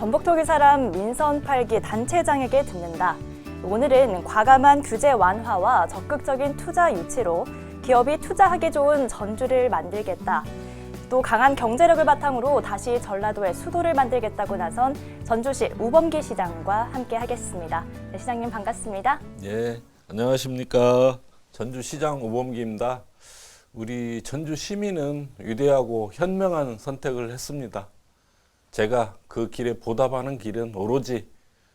전북토기 사람 민선 8기 단체장에게 듣는다. 오늘은 과감한 규제 완화와 적극적인 투자 유치로 기업이 투자하기 좋은 전주를 만들겠다. 또 강한 경제력을 바탕으로 다시 전라도의 수도를 만들겠다고 나선 전주시 우범기 시장과 함께 하겠습니다. 네, 시장님 반갑습니다. 예, 안녕하십니까. 전주시장 우범기입니다. 우리 전주 시민은 위대하고 현명한 선택을 했습니다. 제가 그 길에 보답하는 길은 오로지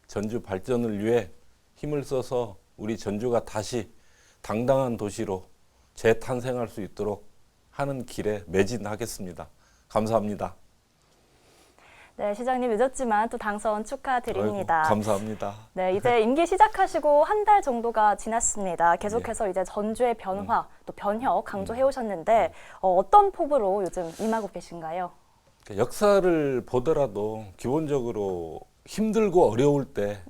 전주 발전을 위해 힘을 써서 우리 전주가 다시 당당한 도시로 재탄생할 수 있도록 하는 길에 매진하겠습니다. 감사합니다. 네, 시장님 늦었지만 또 당선 축하드립니다. 아이고, 감사합니다. 네, 이제 임기 시작하시고 한 달 정도가 지났습니다. 계속해서 이제 전주의 변화, 또 변혁 강조해 오셨는데 어떤 포부로 요즘 임하고 계신가요? 역사를 보더라도 기본적으로 힘들고 어려울 때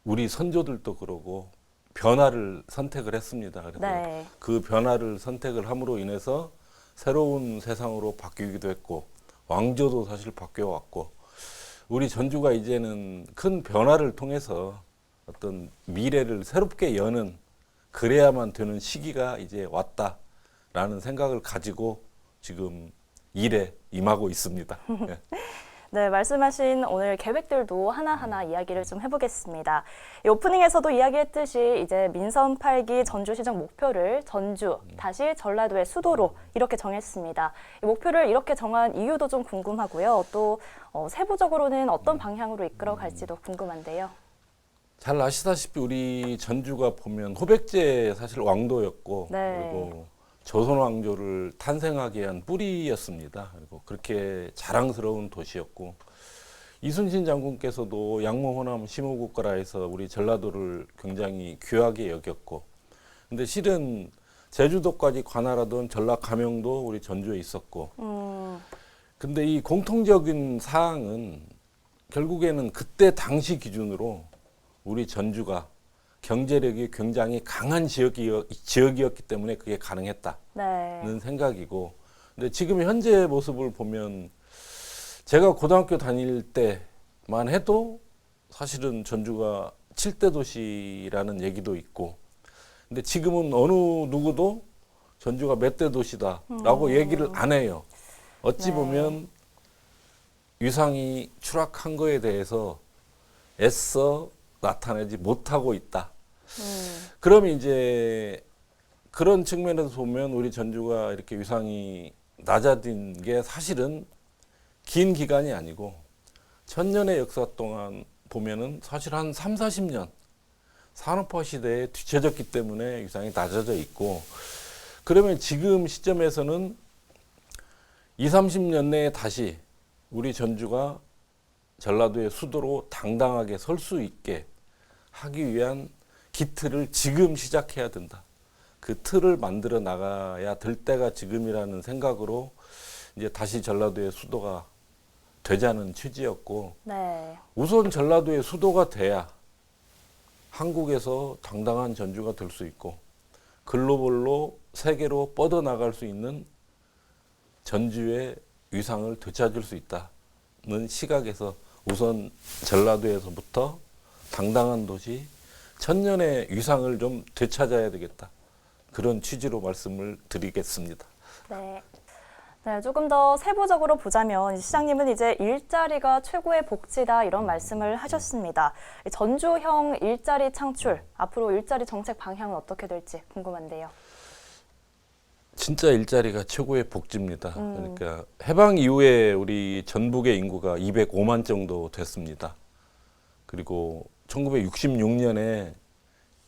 우리 선조들도 그러고 변화를 선택을 했습니다. 그래서 네. 그 변화를 선택을 함으로 인해서 새로운 세상으로 바뀌기도 했고 왕조도 사실 바뀌어 왔고 우리 전주가 이제는 큰 변화를 통해서 어떤 미래를 새롭게 여는 그래야만 되는 시기가 이제 왔다라는 생각을 가지고 지금 일에 임하고 있습니다. 예. 네, 말씀하신 오늘 계획들도 하나하나 이야기를 좀 해보겠습니다. 이 오프닝에서도 이야기했듯이 이제 민선 8기 전주시정 목표를 전주, 다시 전라도의 수도로 이렇게 정했습니다. 이 목표를 이렇게 정한 이유도 좀 궁금하고요. 또 세부적으로는 어떤 방향으로 이끌어 갈지도 궁금한데요. 잘 아시다시피 우리 전주가 보면 호백제 사실 왕도였고 네. 그리고 조선 왕조를 탄생하게 한 뿌리였습니다. 그리고 그렇게 자랑스러운 도시였고 이순신 장군께서도 양모 호남 심호국가라해서 우리 전라도를 굉장히 귀하게 여겼고 근데 실은 제주도까지 관할하던 전라 감영도 우리 전주에 있었고 근데 이 공통적인 사항은 결국에는 그때 당시 기준으로 우리 전주가 경제력이 굉장히 강한 지역이었기 때문에 그게 가능했다는 네. 생각이고 근데 지금 현재 모습을 보면 제가 고등학교 다닐 때만 해도 사실은 전주가 7대 도시라는 얘기도 있고 근데 지금은 어느 누구도 전주가 몇 대 도시다라고 얘기를 안 해요. 어찌 네. 보면 위상이 추락한 거에 대해서 애써 나타내지 못하고 있다. 그러면 이제 그런 측면에서 보면 우리 전주가 이렇게 위상이 낮아진 게 사실은 긴 기간이 아니고 천년의 역사 동안 보면은 사실 한 3, 40년 산업화 시대에 뒤처졌기 때문에 위상이 낮아져 있고 그러면 지금 시점에서는 20, 30년 내에 다시 우리 전주가 전라도의 수도로 당당하게 설 수 있게 하기 위한 기틀을 지금 시작해야 된다. 그 틀을 만들어 나가야 될 때가 지금이라는 생각으로 이제 다시 전라도의 수도가 되자는 취지였고 네. 우선 전라도의 수도가 돼야 한국에서 당당한 전주가 될 수 있고 글로벌로 세계로 뻗어나갈 수 있는 전주의 위상을 되찾을 수 있다는 시각에서 우선 전라도에서부터 당당한 도시, 천년의 위상을 좀 되찾아야 되겠다. 그런 취지로 말씀을 드리겠습니다. 네. 네, 조금 더 세부적으로 보자면 시장님은 이제 일자리가 최고의 복지다 이런 말씀을 하셨습니다. 전주형 일자리 창출, 앞으로 일자리 정책 방향은 어떻게 될지 궁금한데요. 진짜 일자리가 최고의 복지입니다. 그러니까 해방 이후에 우리 전북의 인구가 205만 정도 됐습니다. 그리고 1966년에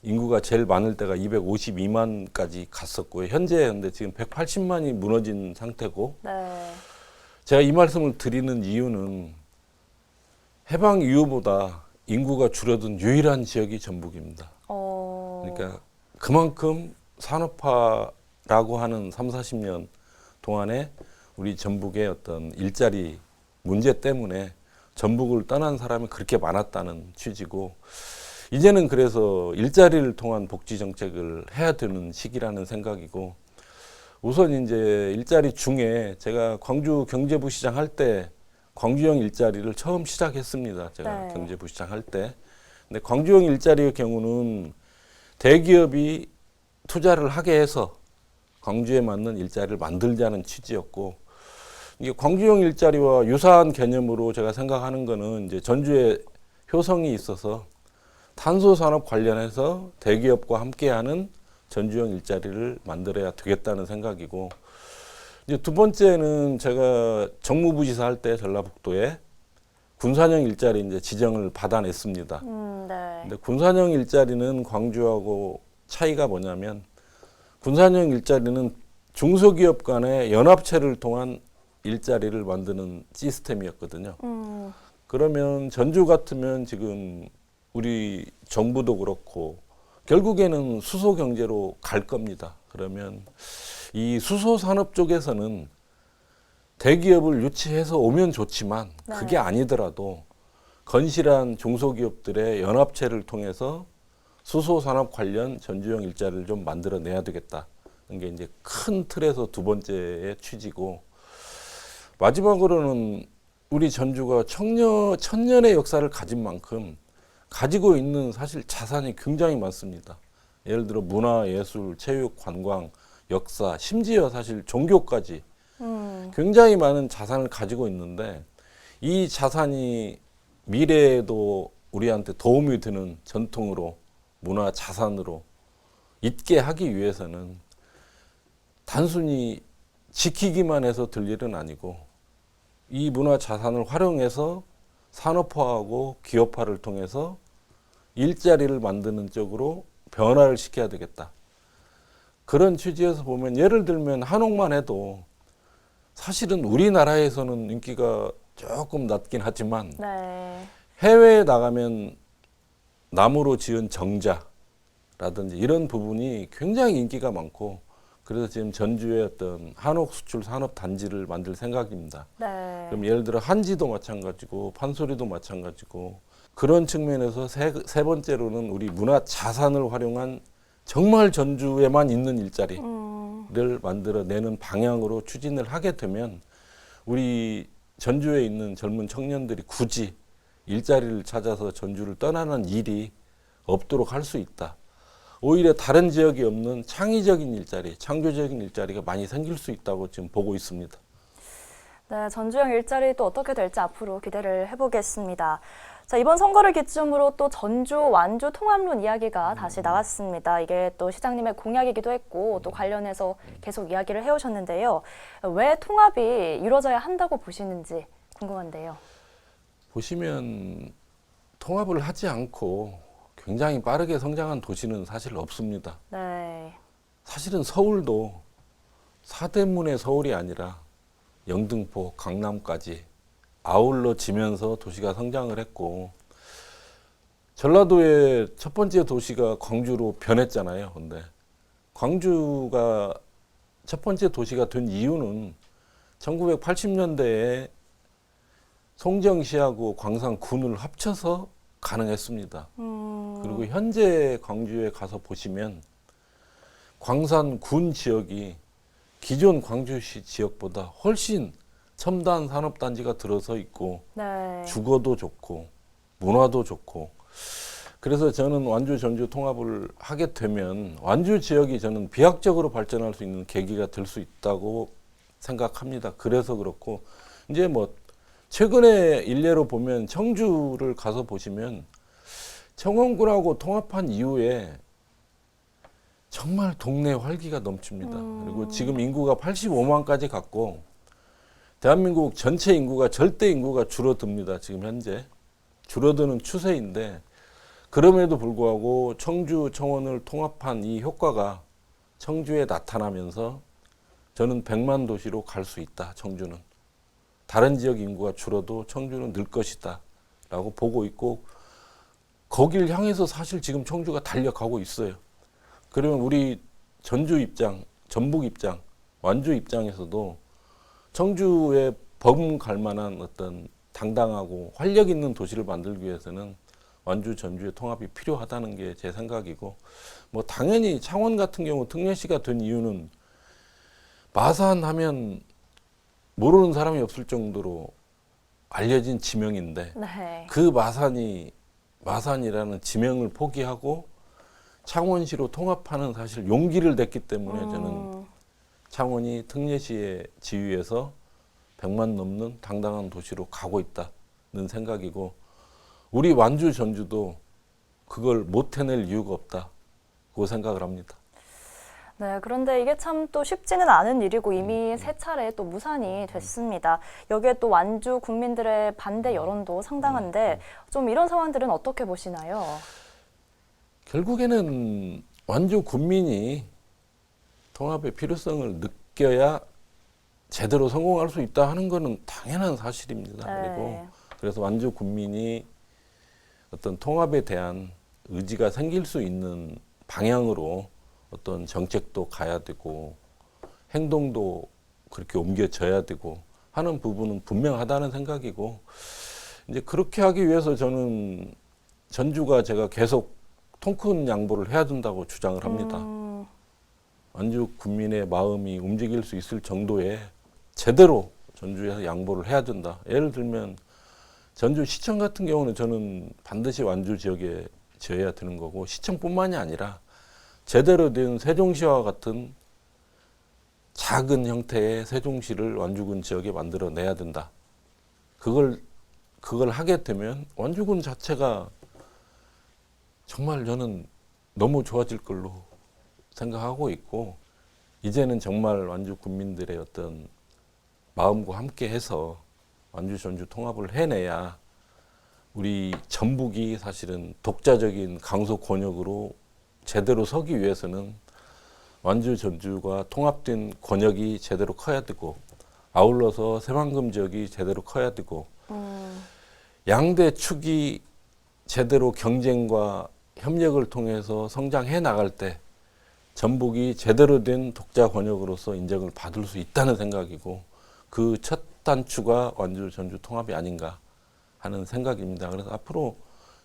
인구가 제일 많을 때가 252만까지 갔었고요. 현재 근데 지금 180만이 무너진 상태고 네. 제가 이 말씀을 드리는 이유는 해방 이후보다 인구가 줄어든 유일한 지역이 전북입니다. 그러니까 그만큼 산업화라고 하는 3, 40년 동안에 우리 전북의 어떤 일자리 문제 때문에 전북을 떠난 사람이 그렇게 많았다는 취지고 이제는 그래서 일자리를 통한 복지 정책을 해야 되는 시기라는 생각이고 우선 이제 일자리 중에 제가 광주 경제부 시장 할 때 광주형 일자리를 처음 시작했습니다. 제가 네. 경제부시장 할 때. 근데 광주형 일자리의 경우는 대기업이 투자를 하게 해서 광주에 맞는 일자리를 만들자는 취지였고, 이게 광주형 일자리와 유사한 개념으로 제가 생각하는 거는 이제 전주에 효성이 있어서 탄소 산업 관련해서 대기업과 함께하는 전주형 일자리를 만들어야 되겠다는 생각이고, 이제 두 번째는 제가 정무부지사 할 때 전라북도에 군산형 일자리 이제 지정을 받아냈습니다. 네. 근데 군산형 일자리는 광주하고 차이가 뭐냐면, 군산형 일자리는 중소기업 간의 연합체를 통한 일자리를 만드는 시스템이었거든요. 그러면 전주 같으면 지금 우리 정부도 그렇고 결국에는 수소 경제로 갈 겁니다. 그러면 이 수소 산업 쪽에서는 대기업을 유치해서 오면 좋지만 네. 그게 아니더라도 건실한 중소기업들의 연합체를 통해서 수소 산업 관련 전주형 일자리를 좀 만들어내야 되겠다. 이게 이제 큰 틀에서 두 번째의 취지고, 마지막으로는 우리 전주가 천년의 역사를 가진 만큼 가지고 있는 사실 자산이 굉장히 많습니다. 예를 들어 문화, 예술, 체육, 관광, 역사, 심지어 사실 종교까지 굉장히 많은 자산을 가지고 있는데, 이 자산이 미래에도 우리한테 도움이 되는 전통으로, 문화 자산으로 있게 하기 위해서는 단순히 지키기만 해서 될 일은 아니고, 이 문화 자산을 활용해서 산업화하고 기업화를 통해서 일자리를 만드는 쪽으로 변화를 시켜야 되겠다. 그런 취지에서 보면, 예를 들면 한옥만 해도 사실은 우리나라에서는 인기가 조금 낮긴 하지만 네. 해외에 나가면 나무로 지은 정자라든지 이런 부분이 굉장히 인기가 많고, 그래서 지금 전주에 어떤 한옥 수출 산업 단지를 만들 생각입니다. 네. 그럼 예를 들어 한지도 마찬가지고 판소리도 마찬가지고, 그런 측면에서 세 번째로는 우리 문화 자산을 활용한 정말 전주에만 있는 일자리를 만들어내는 방향으로 추진을 하게 되면 우리 전주에 있는 젊은 청년들이 굳이 일자리를 찾아서 전주를 떠나는 일이 없도록 할 수 있다. 오히려 다른 지역이 없는 창의적인 일자리, 창조적인 일자리가 많이 생길 수 있다고 지금 보고 있습니다. 네, 전주형 일자리 또 어떻게 될지 앞으로 기대를 해보겠습니다. 자, 이번 선거를 기점으로 또 전주, 완주 통합론 이야기가 다시 나왔습니다. 이게 또 시장님의 공약이기도 했고 또 관련해서 계속 이야기를 해오셨는데요. 왜 통합이 이루어져야 한다고 보시는지 궁금한데요. 보시면 통합을 하지 않고 굉장히 빠르게 성장한 도시는 사실 없습니다. 네. 사실은 서울도 사대문의 서울이 아니라 영등포, 강남까지 아울러지면서 도시가 성장을 했고, 전라도의 첫 번째 도시가 광주로 변했잖아요. 근데 광주가 첫 번째 도시가 된 이유는 1980년대에 송정시하고 광산군을 합쳐서 가능했습니다. 그리고 현재 광주에 가서 보시면 광산군 지역이 기존 광주시 지역보다 훨씬 첨단 산업단지가 들어서 있고, 네. 주거도 좋고 문화도 좋고, 그래서 저는 완주 전주 통합을 하게 되면 완주 지역이 저는 비약적으로 발전할 수 있는 계기가 될 수 있다고 생각합니다. 그래서 그렇고, 이제 뭐 최근에 일례로 보면 청주를 가서 보시면 청원군하고 통합한 이후에 정말 동네 활기가 넘칩니다. 그리고 지금 인구가 85만까지 갔고, 대한민국 전체 인구가 절대 인구가 줄어듭니다. 지금 현재 줄어드는 추세인데, 그럼에도 불구하고 청주, 청원을 통합한 이 효과가 청주에 나타나면서 저는 100만 도시로 갈 수 있다. 청주는 다른 지역 인구가 줄어도 청주는 늘 것이다 라고 보고 있고, 거길 향해서 사실 지금 청주가 달려가고 있어요. 그러면 우리 전주 입장, 전북 입장, 완주 입장에서도 청주에 버금갈 만한 어떤 당당하고 활력 있는 도시를 만들기 위해서는 완주, 전주의 통합이 필요하다는 게 제 생각이고, 뭐 당연히 창원 같은 경우 특례시가 된 이유는 마산 하면 모르는 사람이 없을 정도로 알려진 지명인데 네. 그 마산이라는 지명을 포기하고 창원시로 통합하는 사실 용기를 냈기 때문에 저는 창원이 특례시의 지위에서 100만 넘는 당당한 도시로 가고 있다는 생각이고 우리 완주 전주도 그걸 못 해낼 이유가 없다고 생각을 합니다. 네, 그런데 이게 참 또 쉽지는 않은 일이고 이미 세 차례 또 무산이 됐습니다. 여기에 또 완주 국민들의 반대 여론도 상당한데 좀 이런 상황들은 어떻게 보시나요? 결국에는 완주 국민이 통합의 필요성을 느껴야 제대로 성공할 수 있다 하는 것은 당연한 사실입니다. 네. 그리고 그래서 완주 국민이 어떤 통합에 대한 의지가 생길 수 있는 방향으로 어떤 정책도 가야 되고 행동도 그렇게 옮겨져야 되고 하는 부분은 분명하다는 생각이고 이제 그렇게 하기 위해서 저는 전주가 제가 계속 통큰 양보를 해야 된다고 주장을 합니다. 완주 국민의 마음이 움직일 수 있을 정도의 제대로 전주에서 양보를 해야 된다. 예를 들면 전주시청 같은 경우는 저는 반드시 완주 지역에 지어야 되는 거고 시청뿐만이 아니라 제대로 된 세종시와 같은 작은 형태의 세종시를 완주군 지역에 만들어내야 된다. 그걸 하게 되면 완주군 자체가 정말 저는 너무 좋아질 걸로 생각하고 있고 이제는 정말 완주 국민들의 어떤 마음과 함께 해서 완주 전주 통합을 해내야 우리 전북이 사실은 독자적인 강소 권역으로 제대로 서기 위해서는 완주 전주가 통합된 권역이 제대로 커야 되고 아울러서 새만금 지역이 제대로 커야 되고 양대 축이 제대로 경쟁과 협력을 통해서 성장해 나갈 때 전북이 제대로 된 독자 권역으로서 인정을 받을 수 있다는 생각이고 그 첫 단추가 완주 전주 통합이 아닌가 하는 생각입니다. 그래서 앞으로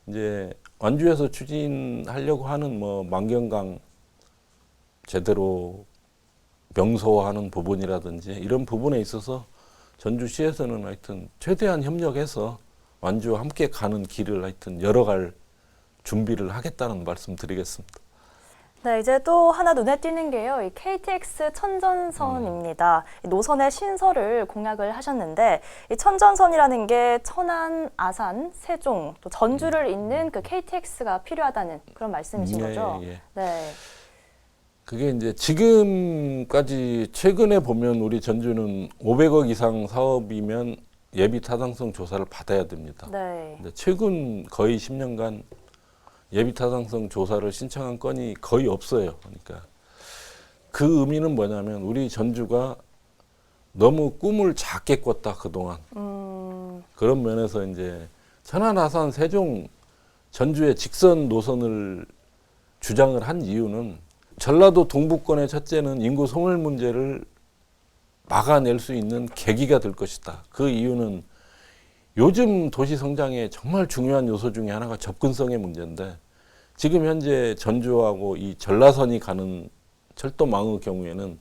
이제 완주에서 추진하려고 하는 뭐 만경강 제대로 명소화하는 부분이라든지 이런 부분에 있어서 전주시에서는 하여튼 최대한 협력해서 완주와 함께 가는 길을 하여튼 열어갈 준비를 하겠다는 말씀 드리겠습니다. 네, 이제 또 하나 눈에 띄는 게요. 이 KTX 천전선입니다. 이 노선의 신설을 공약을 하셨는데 이 천전선이라는 게 천안, 아산, 세종, 또 전주를 잇는 그 KTX가 필요하다는 그런 말씀이신 거죠? 예. 네. 그게 이제 지금까지 최근에 보면 우리 전주는 500억 이상 사업이면 예비 타당성 조사를 받아야 됩니다. 네. 근데 최근 거의 10년간 예비 타당성 조사를 신청한 건이 거의 없어요. 그러니까 그 의미는 뭐냐면 우리 전주가 너무 꿈을 작게 꿨다 그동안. 그런 면에서 이제 천안, 아산, 세종, 전주의 직선 노선을 주장을 한 이유는 전라도 동부권의 첫째는 인구 소멸 문제를 막아낼 수 있는 계기가 될 것이다. 그 이유는 요즘 도시 성장의 정말 중요한 요소 중에 하나가 접근성의 문제인데 지금 현재 전주하고 이 전라선이 가는 철도망의 경우에는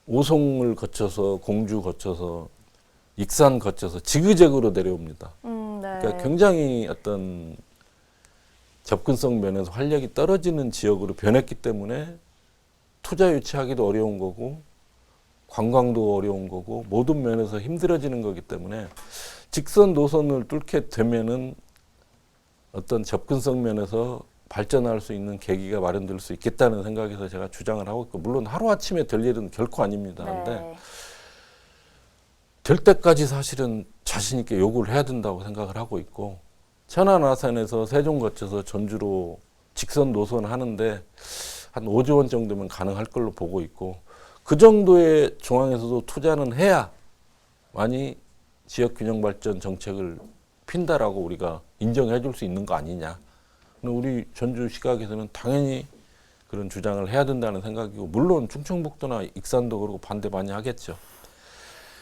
오송을 거쳐서 공주 거쳐서 익산 거쳐서 지그재그로 내려옵니다. 네. 그러니까 굉장히 어떤 접근성 면에서 활력이 떨어지는 지역으로 변했기 때문에 투자 유치하기도 어려운 거고 관광도 어려운 거고 모든 면에서 힘들어지는 거기 때문에 직선 노선을 뚫게 되면은 어떤 접근성 면에서 발전할 수 있는 계기가 마련될 수 있겠다는 생각에서 제가 주장을 하고 있고 물론 하루아침에 될 일은 결코 아닙니다. 그런데 네. 될 때까지 사실은 자신 있게 요구를 해야 된다고 생각을 하고 있고 천안 아산에서 세종 거쳐서 전주로 직선 노선 하는데 한 5조 원 정도면 가능할 걸로 보고 있고 그 정도의 중앙에서도 투자는 해야 많이 지역균형발전 정책을 핀다라고 우리가 인정해 줄 수 있는 거 아니냐. 우리 전주 시각에서는 당연히 그런 주장을 해야 된다는 생각이고 물론 충청북도나 익산도 그러고 반대 많이 하겠죠.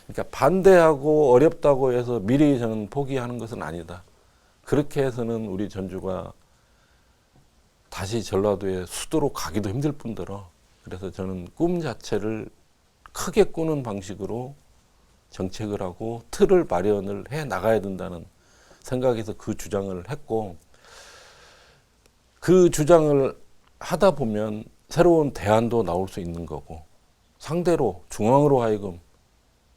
그러니까 반대하고 어렵다고 해서 미리 저는 포기하는 것은 아니다. 그렇게 해서는 우리 전주가 다시 전라도의 수도로 가기도 힘들 뿐더러 그래서 저는 꿈 자체를 크게 꾸는 방식으로 정책을 하고 틀을 마련을 해 나가야 된다는 생각에서 그 주장을 했고, 그 주장을 하다 보면 새로운 대안도 나올 수 있는 거고, 상대로 중앙으로 하여금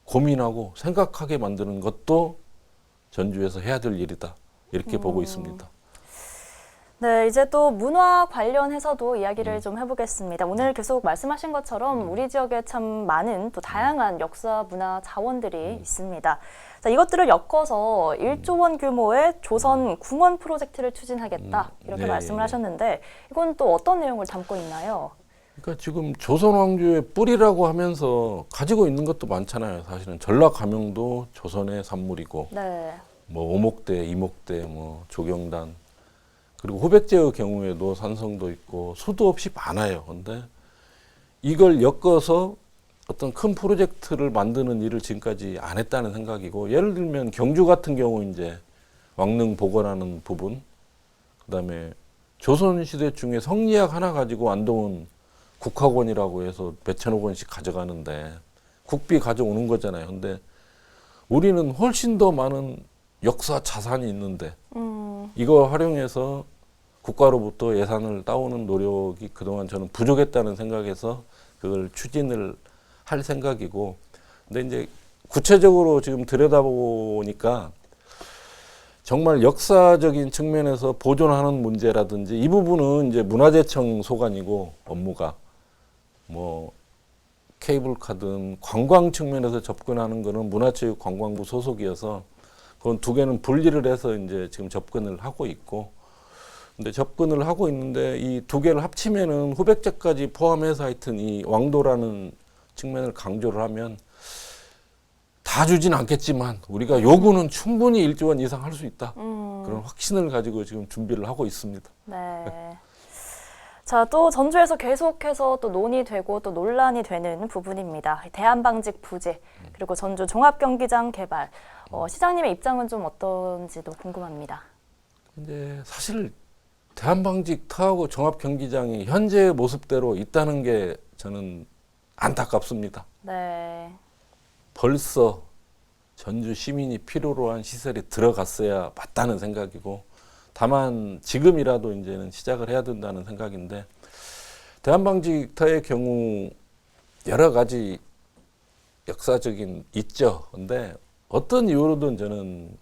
고민하고 생각하게 만드는 것도 전주에서 해야 될 일이다, 이렇게 보고 있습니다. 네, 이제 또 문화 관련해서도 이야기를 좀 해보겠습니다. 오늘 계속 말씀하신 것처럼 우리 지역에 참 많은 또 다양한 역사 문화 자원들이 있습니다. 자, 이것들을 엮어서 1조 원 규모의 조선 궁원 프로젝트를 추진하겠다, 이렇게 네, 말씀을 네. 하셨는데 이건 또 어떤 내용을 담고 있나요? 그러니까 지금 조선 왕조의 뿌리라고 하면서 가지고 있는 것도 많잖아요. 사실은 전라감영도 조선의 산물이고, 네. 뭐 오목대, 이목대, 뭐 조경단, 그리고 호백제의 경우에도 산성도 있고 수도 없이 많아요. 근데 이걸 엮어서 어떤 큰 프로젝트를 만드는 일을 지금까지 안 했다는 생각이고, 예를 들면 경주 같은 경우 이제 왕릉 복원하는 부분, 그다음에 조선시대 중에 성리학 하나 가지고 안동은 국학원이라고 해서 몇천억 원씩 가져가는데 국비 가져오는 거잖아요. 근데 우리는 훨씬 더 많은 역사 자산이 있는데 이거 활용해서 국가로부터 예산을 따오는 노력이 그동안 저는 부족했다는 생각에서 그걸 추진을 할 생각이고, 근데 이제 구체적으로 지금 들여다보니까 정말 역사적인 측면에서 보존하는 문제라든지 이 부분은 이제 문화재청 소관이고, 업무가 뭐 케이블카든 관광 측면에서 접근하는 거는 문화체육관광부 소속이어서 그건 두 개는 분리를 해서 이제 지금 접근을 하고 있고, 근데 접근을 하고 있는데 이 두 개를 합치면은 후백제까지 포함해서 하여튼 이 왕도라는 측면을 강조를 하면 다 주진 않겠지만 우리가 요구는 충분히 1조 원 이상 할 수 있다. 그런 확신을 가지고 지금 준비를 하고 있습니다. 네. 자, 또 전주에서 계속해서 또 논의되고 또 논란이 되는 부분입니다. 대한방직 부재, 그리고 전주 종합경기장 개발. 시장님의 입장은 좀 어떤지도 궁금합니다. 근데 사실 대한방직 타하고 종합경기장이 현재 모습대로 있다는 게 저는 안타깝습니다. 네. 벌써 전주 시민이 필요로 한 시설이 들어갔어야 맞다는 생각이고, 다만 지금이라도 이제는 시작을 해야 된다는 생각인데, 대한방직타의 경우 여러 가지 역사적인 있죠. 근데 어떤 이유로든 저는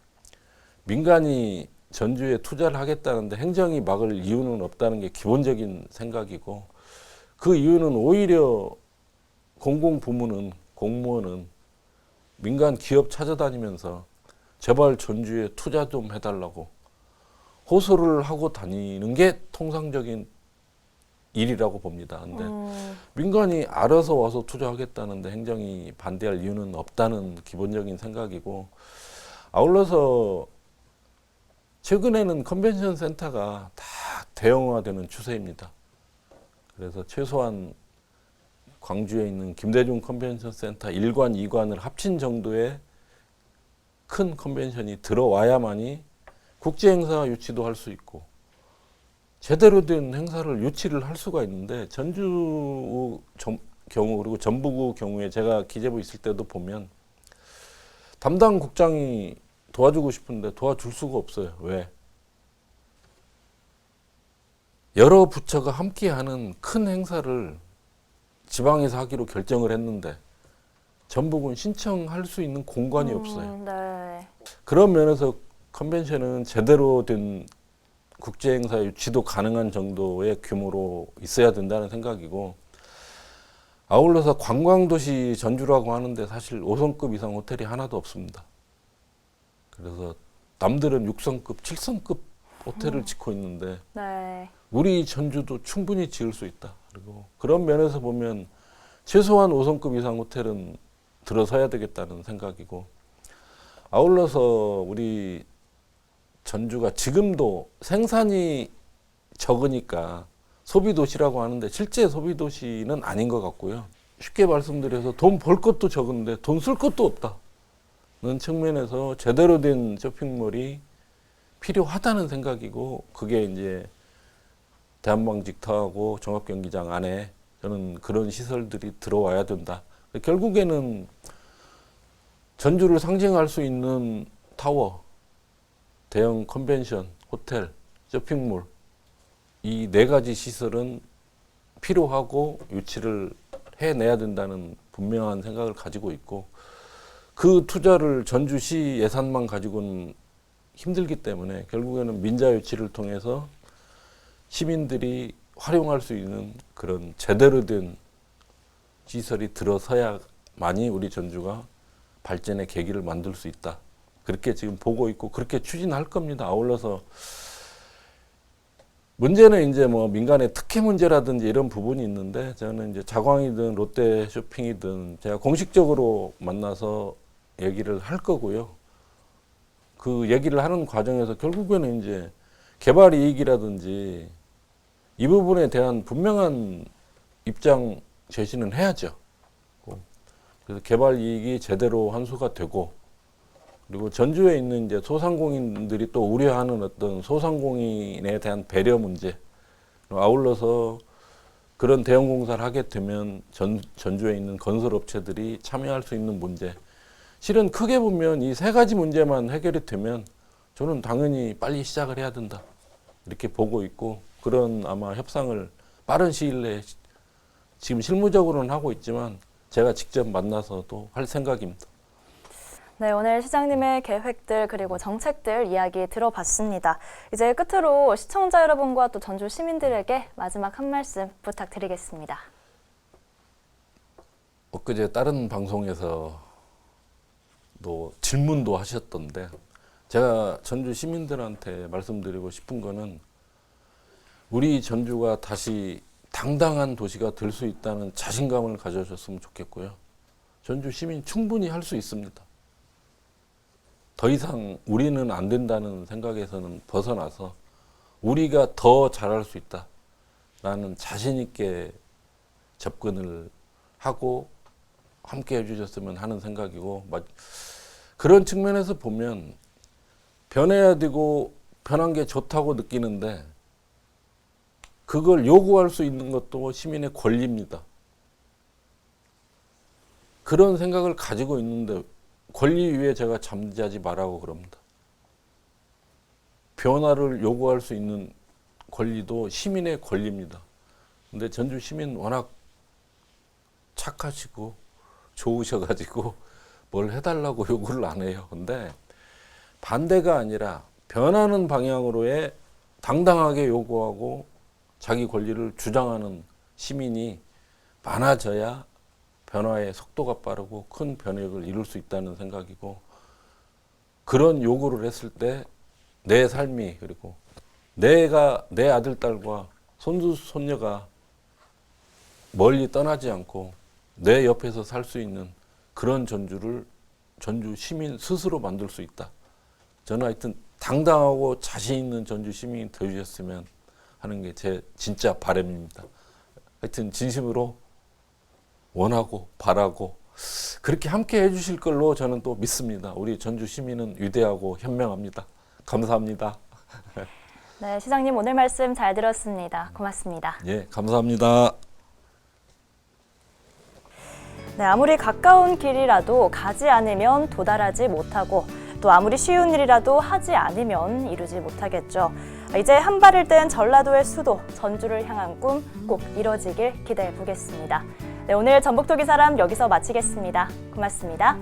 민간이 전주에 투자를 하겠다는데 행정이 막을 이유는 없다는 게 기본적인 생각이고, 그 이유는 오히려 공공부문은, 공무원은 민간 기업 찾아다니면서 제발 전주에 투자 좀 해달라고 호소를 하고 다니는 게 통상적인 일이라고 봅니다. 근데 민간이 알아서 와서 투자하겠다는데 행정이 반대할 이유는 없다는 기본적인 생각이고, 아울러서 최근에는 컨벤션 센터가 다 대형화되는 추세입니다. 그래서 최소한 광주에 있는 김대중 컨벤션 센터 1관, 2관을 합친 정도의 큰 컨벤션이 들어와야만이 국제 행사 유치도 할 수 있고 제대로 된 행사를 유치를 할 수가 있는데, 전주 경우 그리고 전북의 경우에 제가 기재부 있을 때도 보면 담당 국장이 도와주고 싶은데 도와줄 수가 없어요. 왜? 여러 부처가 함께하는 큰 행사를 지방에서 하기로 결정을 했는데 전북은 신청할 수 있는 공간이 없어요. 네. 그런 면에서 컨벤션은 제대로 된 국제 행사 유치도 가능한 정도의 규모로 있어야 된다는 생각이고, 아울러서 관광도시 전주라고 하는데 사실 5성급 이상 호텔이 하나도 없습니다. 그래서 남들은 6성급, 7성급 호텔을 짓고 있는데 네. 우리 전주도 충분히 지을 수 있다. 그리고 그런 면에서 보면 최소한 5성급 이상 호텔은 들어서야 되겠다는 생각이고, 아울러서 우리 전주가 지금도 생산이 적으니까 소비도시라고 하는데 실제 소비도시는 아닌 것 같고요. 쉽게 말씀드려서 돈 벌 것도 적은데 돈 쓸 것도 없다는 측면에서 제대로 된 쇼핑몰이 필요하다는 생각이고, 그게 이제 대한방직타하고 종합경기장 안에 저는 그런 시설들이 들어와야 된다. 결국에는 전주를 상징할 수 있는 타워, 대형 컨벤션, 호텔, 쇼핑몰 이 네 가지 시설은 필요하고 유치를 해내야 된다는 분명한 생각을 가지고 있고 그 투자를 전주시 예산만 가지고는 힘들기 때문에 결국에는 민자 유치를 통해서 시민들이 활용할 수 있는 그런 제대로 된 시설이 들어서야만이 우리 전주가 발전의 계기를 만들 수 있다. 그렇게 지금 보고 있고 그렇게 추진할 겁니다. 아울러서 문제는 이제 뭐 민간의 특혜 문제라든지 이런 부분이 있는데 저는 이제 자광이든 롯데 쇼핑이든 제가 공식적으로 만나서 얘기를 할 거고요. 그 얘기를 하는 과정에서 결국에는 이제 개발 이익이라든지 이 부분에 대한 분명한 입장 제시는 해야죠. 그래서 개발 이익이 제대로 환수가 되고 그리고 전주에 있는 이제 소상공인들이 또 우려하는 어떤 소상공인에 대한 배려 문제, 아울러서 그런 대형 공사를 하게 되면 전주에 있는 건설업체들이 참여할 수 있는 문제. 실은 크게 보면 이 세 가지 문제만 해결이 되면 저는 당연히 빨리 시작을 해야 된다. 이렇게 보고 있고 그런 아마 협상을 빠른 시일 내에 지금 실무적으로는 하고 있지만 제가 직접 만나서도 할 생각입니다. 네, 오늘 시장님의 계획들 그리고 정책들 이야기 들어봤습니다. 이제 끝으로 시청자 여러분과 또 전주 시민들에게 마지막 한 말씀 부탁드리겠습니다. 엊그제 다른 방송에서 또 질문도 하셨던데 제가 전주 시민들한테 말씀드리고 싶은 거는 우리 전주가 다시 당당한 도시가 될 수 있다는 자신감을 가져줬으면 좋겠고요. 전주 시민 충분히 할 수 있습니다. 더 이상 우리는 안 된다는 생각에서는 벗어나서 우리가 더 잘할 수 있다라는 자신 있게 접근을 하고 함께 해주셨으면 하는 생각이고 그런 측면에서 보면 변해야 되고 변한 게 좋다고 느끼는데 그걸 요구할 수 있는 것도 시민의 권리입니다. 그런 생각을 가지고 있는데 권리 위에 제가 잠자지 말라고 그럽니다. 변화를 요구할 수 있는 권리도 시민의 권리입니다. 근데 전주 시민 워낙 착하시고 좋으셔가지고 뭘 해달라고 요구를 안 해요. 근데 반대가 아니라 변하는 방향으로의 당당하게 요구하고 자기 권리를 주장하는 시민이 많아져야 변화의 속도가 빠르고 큰 변혁을 이룰 수 있다는 생각이고 그런 요구를 했을 때 내 삶이 그리고 내 아들, 딸과 손주, 손녀가 멀리 떠나지 않고 내 옆에서 살 수 있는 그런 전주를 전주 시민 스스로 만들 수 있다. 저는 하여튼 당당하고 자신 있는 전주 시민이 되어주셨으면 하는 게 제 진짜 바람입니다. 하여튼 진심으로 원하고 바라고 그렇게 함께 해주실 걸로 저는 또 믿습니다. 우리 전주 시민은 위대하고 현명합니다. 감사합니다. 네, 시장님 오늘 말씀 잘 들었습니다. 고맙습니다. 예, 감사합니다. 네, 아무리 가까운 길이라도 가지 않으면 도달하지 못하고 또 아무리 쉬운 일이라도 하지 않으면 이루지 못하겠죠. 이제 한 발을 뗀 전라도의 수도 전주를 향한 꿈 꼭 이뤄지길 기대해 보겠습니다. 네, 오늘 전북토기 사람 여기서 마치겠습니다. 고맙습니다.